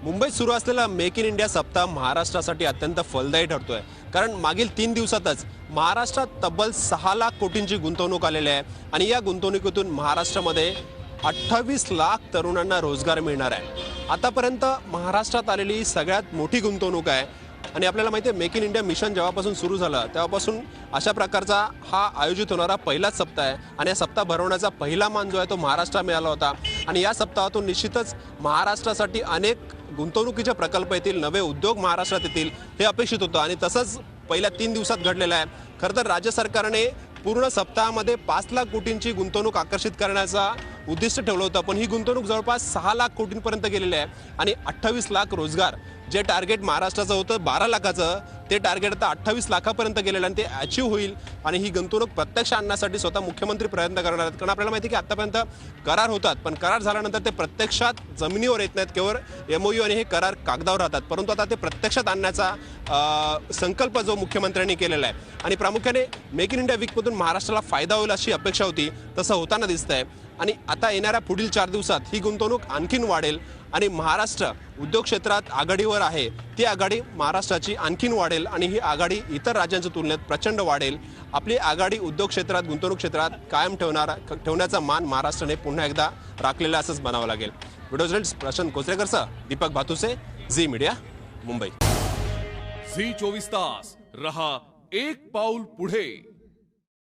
मुंबईत सुरू असलेला मेक इन इंडिया सप्ताह महाराष्ट्रासाठी अत्यंत फलदायी ठरतोय, कारण मागील 3 दिवसातच महाराष्ट्रात तब्बल 6 लाख कोटींची गुंतवणूक आलेली आहे आणि या गुंतवणुकीतून महाराष्ट्रामध्ये 28 लाख तरुणांना रोजगार मिळणार आहे। आतापर्यंत महाराष्ट्रात आलेली सगळ्यात मोठी गुंतवणूक आहे आणि आपल्याला माहिती आहे मेक इन इंडिया मिशन जेव्हापासून सुरू झालं तेव्हापासून अशा प्रकारचा हा आयोजित होणारा पहिलाच सप्ताह आहे आणि या सप्ताह भरवण्याचा पहिला मान जो आहे तो महाराष्ट्राला मिळाला होता आणि या सप्ताहातून निश्चितच महाराष्ट्रासाठी अनेक गुंतवणुकीचे प्रकल्प येतील, नवे उद्योग महाराष्ट्रात येतील हे अपेक्षित होतं आणि तसंच पहिल्या 3 दिवसात घडलेलं आहे। खरं तर राज्य सरकारने पूर्ण सप्ताहामध्ये 5 लाख कोटींची गुंतवणूक आकर्षित करण्याचा उद्दिष्ट ठेवलं होतं, पण ही गुंतवणूक जवळपास 6 लाख कोटींपर्यंत गेलेली आहे आणि 28 लाख रोजगार, जे टार्गेट महाराष्ट्राचं होतं 12 लाखाचं, ते टार्गेट आता 28 लाखापर्यंत गेलेलं आणि ते अचीव होईल आणि ही गुंतवणूक प्रत्यक्ष आणण्यासाठी स्वतः मुख्यमंत्री प्रयत्न करणार आहेत। कारण आपल्याला माहिती आहे की आतापर्यंत करार होतात, पण करार झाल्यानंतर ते प्रत्यक्षात जमिनीवर येत नाहीत, केवळ MOU आणि हे करार कागदावर राहतात, परंतु आता ते प्रत्यक्षात आणण्याचा संकल्प जो मुख्यमंत्र्यांनी केलेला आहे आणि प्रामुख्याने मेक इन इंडिया वीकमधून महाराष्ट्राला फायदा होईल अशी अपेक्षा होती, तसं होताना दिसतंय आणि आता येणाऱ्या पुढील 4 दिवसात ही गुंतवणूक आणखीन वाढेल आणि महाराष्ट्र उद्योग क्षेत्रात आघाडीवर आहे, ती आघाडी महाराष्ट्राची आणखीन वाढेल आणि ही आघाडी इतर राज्यांच्या तुलनेत प्रचंड वाढेल। आपली आघाडी उद्योग क्षेत्रात, गुंतवणूक क्षेत्रात कायम ठेवण्याचा मान महाराष्ट्राने पुन्हा एकदा राखलेला असंच म्हणावं लागेल। व्हिडिओ जर्नलिस्ट प्रशांत कोचरेकरसह Deepak Bhatuse, Zee media, Mumbai. Zee 24 तास रहा एक पाऊल पुढे।